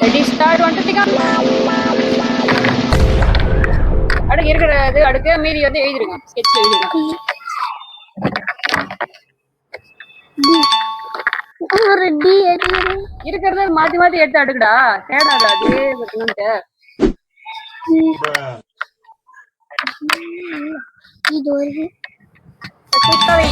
Ready start வந்துட்டீங்க. அடுக்கு இருக்கிறது அடுக்கு மீதி வந்து எழுதிருங்க. ஸ்கெட்ச் எழுதிருங்க. ஒரு டி இருக்கிறத மாத்தி மாத்தி எடுத்து அடுக்குடா. தேடாத அதே பட்டுன்ட்டு. இது ஒரு குயிக்காவே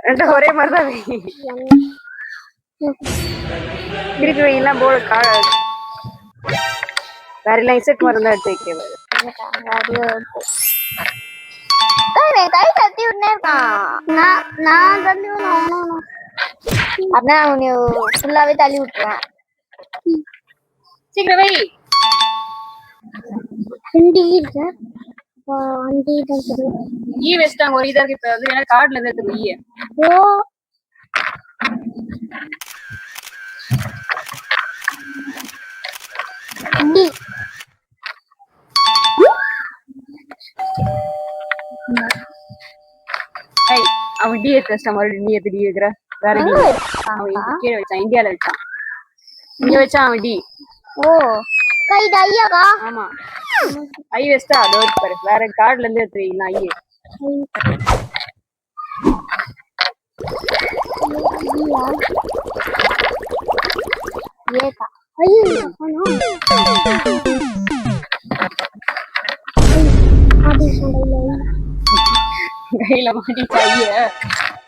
ரெண்டு ஒரே மாதிரிதான் திருப்பி வைலாம் போர்டு வேற எல்லாம் இசட் மாதிரி தான் எடுத்து வைக்கிறது. கை தட்டி நான் தள்ளி அப்படின்னா ஃபுல்லாவே தள்ளி விட்டுருவேன். சீக்கிரம் வை. ஈ வச்சுட்டாங்க ஒரு இதா இருக்கு. இப்ப வந்து ஏன்னா கார்டுல இருந்து எடுத்து ஈ. ஓ டி ஐய் அவன் டி எடுத்து மறுபடியும் நீ எடுத்து டி வைக்கிற. வேற டி அவன் கீழே வச்சான். இந்தியால வச்சான். இங்க வச்சான் அவன் டி. ஓ கை டையாவா? ஆமா ஐ வச்சா அதோ பாரு. வேற கார்டுல இருந்து எடுத்து வைக்கலாம் ஐ. ஏகா ஐயோ ஆடி சண்டையில கையில மாட்டிச்சா ஐய.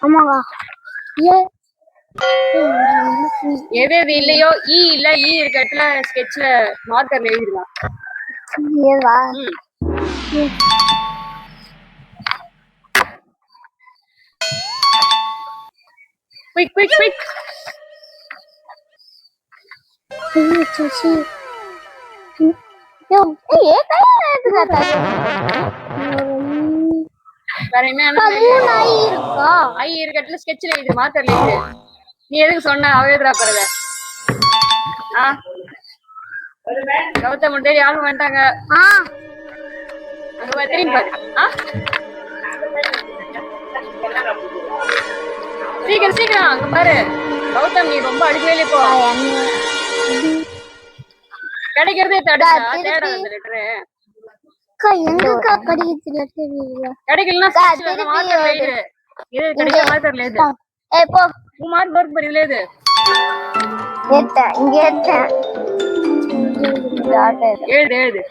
ஆமாவா எது எது இல்லையோ ஈ இல்ல ஈ இருக்க இடத்துல ஸ்கெட்ச்ல மார்க்கர்ல எழுதிடலாம். ஏவா குயிக் குயிக் குயிக். சசி யோ ஏ கையில எடுத்துட்டா. வேற என்ன ஐ இருக்கா? ஐ இருக்க இடத்துல ஸ்கெட்ச்ல எழுது. மார்க்கர்ல எழுது. நீ எதுக்கு சொன்ன அவேதுரா போறத? கௌதம் முன்னாடி யாரும் வந்துட்டாங்க. அங்க திரும்பி பாரு. சீக்கிரம் சீக்கிரம் அங்க பாரு. கௌதம் நீ ரொம்ப அடிக்கவே போ. கிடைக்கிறதே தேடாத அந்த லெட்டரு. கிடைக்கலன்னா மார்க்கர்ல எழுது. இது கிடைக்க மார்க்கர்ல எழுது. ஏய் போ. மார்க் வர்க் பரியில எழுது. இங்க எழுது எழுது.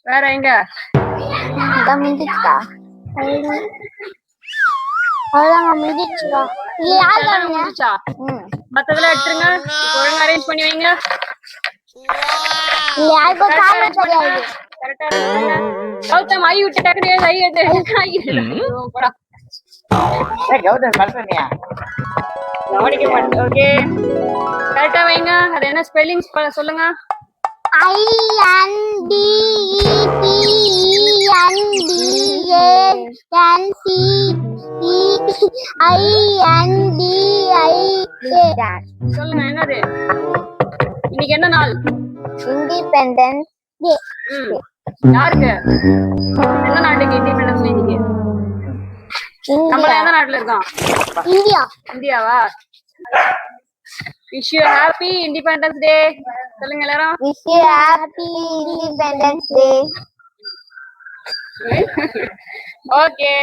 வேற எங்க மிதிச்சுட்டா? அவ்வளவுதான் மிதிச்சுட்டா. முடிச்சா மத்ததெல்லாம் எடுத்துருங்க. ஒழுங்கா அரேஞ்ச் பண்ணி வைங்க. கரெக்டா கௌதம் ஐ விட்டு டக்குனு எழுது. ஐ எழுது. போடா கௌதம் மறந்துட்டியா? கவனிக்க மாட்டேன். ஓகே கரெக்டா வைங்க. அது என்ன ஸ்பெல்லிங் சொல்லுங்க. சொல்லுங்க என்னது? இன்னைக்கு என்ன நாள்? Independence day. யாருக்கு? என்ன நாட்டுக்கு இண்டிபெண்டன்ஸ் இன்னைக்கு? நம்ம எந்த நாட்டுல இருக்கோம்? India. இந்தியாவா? Wish you happy Independence Day. சொல்லுங்க எல்லாரும். Wish you happy Independence Day. Okay.